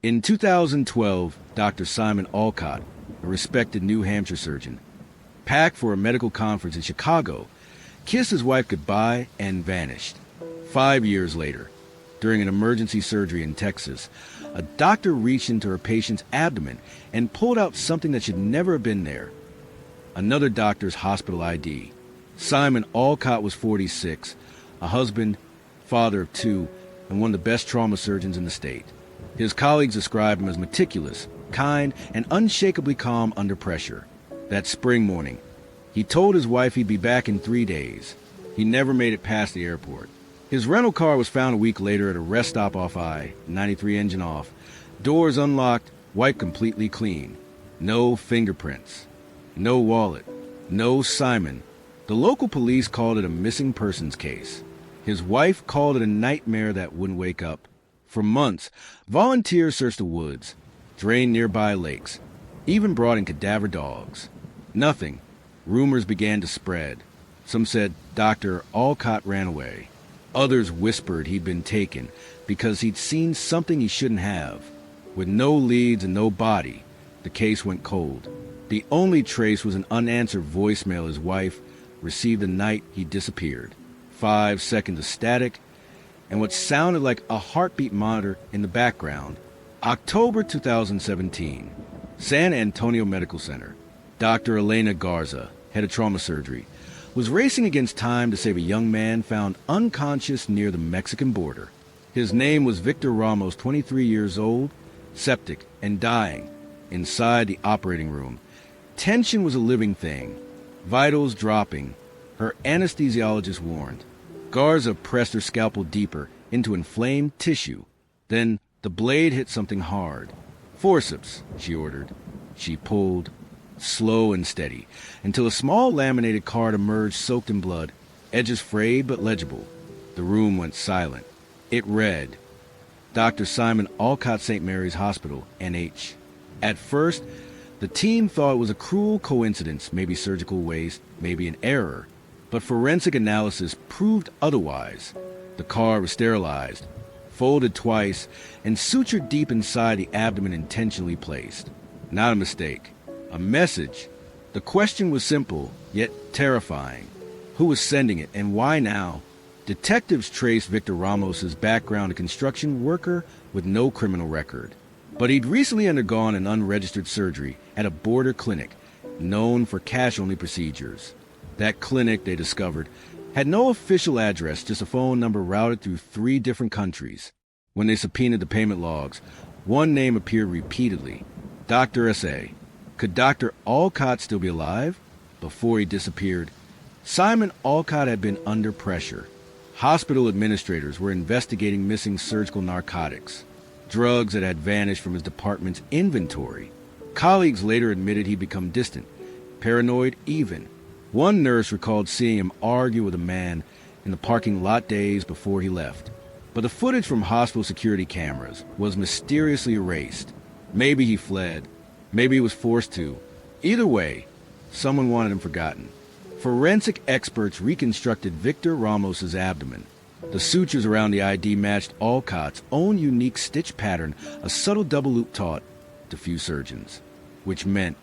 In 2012, Dr. Simon Alcott, a respected New Hampshire surgeon, packed for a medical conference in Chicago, kissed his wife goodbye and vanished. 5 years later, during an emergency surgery in Texas, a doctor reached into her patient's abdomen and pulled out something that should never have been there. Another doctor's hospital ID. Simon Alcott was 46, a husband, father of 2, and one of the best trauma surgeons in the state. His colleagues described him as meticulous, kind, and unshakably calm under pressure. That spring morning, he told his wife he'd be back in 3 days. He never made it past the airport. His rental car was found a week later at a rest stop off I-93 engine off. Doors unlocked, wiped completely clean. No fingerprints. No wallet. No Simon. The local police called it a missing persons case. His wife called it a nightmare that wouldn't wake up. For months, volunteers searched the woods, drained nearby lakes, even brought in cadaver dogs. Nothing. Rumors began to spread. Some said Dr. Alcott ran away. Others whispered he'd been taken because he'd seen something he shouldn't have. With no leads and no body, the case went cold. The only trace was an unanswered voicemail his wife received the night he disappeared. 5 seconds of static, and what sounded like a heartbeat monitor in the background. October 2017, San Antonio Medical Center. Dr. Elena Garza, head of trauma surgery, was racing against time to save a young man found unconscious near the Mexican border. His name was Victor Ramos, 23 years old, septic, and dying. Inside the operating room, tension was a living thing, vitals dropping. Her anesthesiologist warned. Garza pressed her scalpel deeper into inflamed tissue. Then the blade hit something hard. "Forceps," she ordered. She pulled, slow and steady, until a small laminated card emerged soaked in blood, edges frayed but legible. The room went silent. It read, Dr. Simon Alcott, St. Mary's Hospital, NH. At first, the team thought it was a cruel coincidence, maybe surgical waste, maybe an error. But forensic analysis proved otherwise. The card was sterilized, folded twice, and sutured deep inside the abdomen, intentionally placed. Not a mistake. A message. The question was simple, yet terrifying. Who was sending it, and why now? Detectives traced Victor Ramos's background, a construction worker with no criminal record. But he'd recently undergone an unregistered surgery at a border clinic, known for cash-only procedures. That clinic, they discovered, had no official address, just a phone number routed through 3 different countries. When they subpoenaed the payment logs, one name appeared repeatedly, Dr. S.A. Could Dr. Alcott still be alive? Before he disappeared, Simon Alcott had been under pressure. Hospital administrators were investigating missing surgical narcotics, drugs that had vanished from his department's inventory. Colleagues later admitted he'd become distant, paranoid even. One nurse recalled seeing him argue with a man in the parking lot days before he left. But the footage from hospital security cameras was mysteriously erased. Maybe he fled. Maybe he was forced to. Either way, someone wanted him forgotten. Forensic experts reconstructed Victor Ramos's abdomen. The sutures around the ID matched Alcott's own unique stitch pattern, a subtle double loop taught to few surgeons, which meant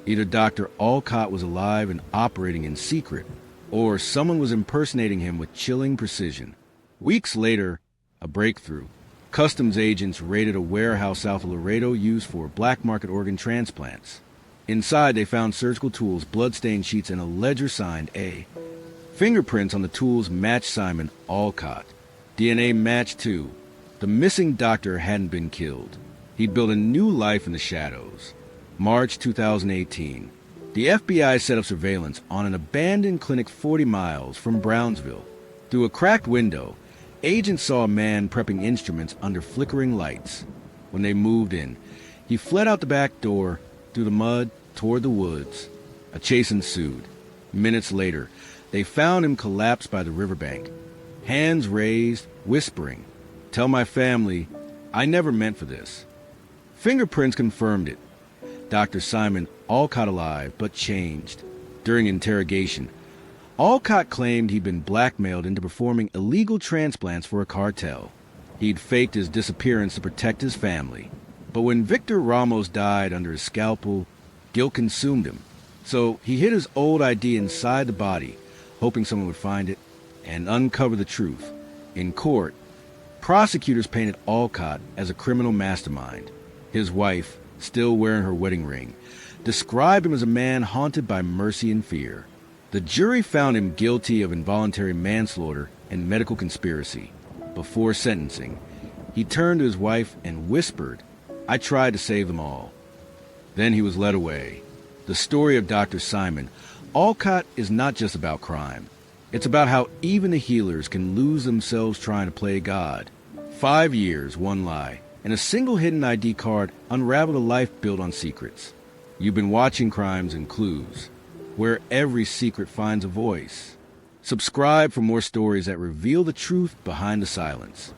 either Dr. Alcott was alive and operating in secret, or someone was impersonating him with chilling precision. Weeks later, a breakthrough. Customs agents raided a warehouse south of Laredo used for black market organ transplants. Inside, they found surgical tools, blood-stained sheets, and a ledger signed A. Fingerprints on the tools matched Simon Alcott. DNA matched too. The missing doctor hadn't been killed. He'd built a new life in the shadows. March 2018. The FBI set up surveillance on an abandoned clinic 40 miles from Brownsville. Through a cracked window, agents saw a man prepping instruments under flickering lights. When they moved in, he fled out the back door, through the mud, toward the woods. A chase ensued. Minutes later, they found him collapsed by the riverbank, hands raised, whispering, "Tell my family, I never meant for this." Fingerprints confirmed it. Dr. Simon Alcott alive, but changed. During interrogation, Alcott claimed he'd been blackmailed into performing illegal transplants for a cartel. He'd faked his disappearance to protect his family. But when Victor Ramos died under his scalpel, guilt consumed him. So he hid his old ID inside the body, hoping someone would find it and uncover the truth. In court, prosecutors painted Alcott as a criminal mastermind. His wife, still wearing her wedding ring, described him as a man haunted by mercy and fear. The jury found him guilty of involuntary manslaughter and medical conspiracy. Before sentencing, he turned to his wife and whispered, "I tried to save them all." Then he was led away. The story of Dr. Simon Alcott is not just about crime. It's about how even the healers can lose themselves trying to play God. 5 years, one lie, and a single hidden ID card unraveled a life built on secrets. You've been watching Crimes and Clues, where every secret finds a voice. Subscribe for more stories that reveal the truth behind the silence.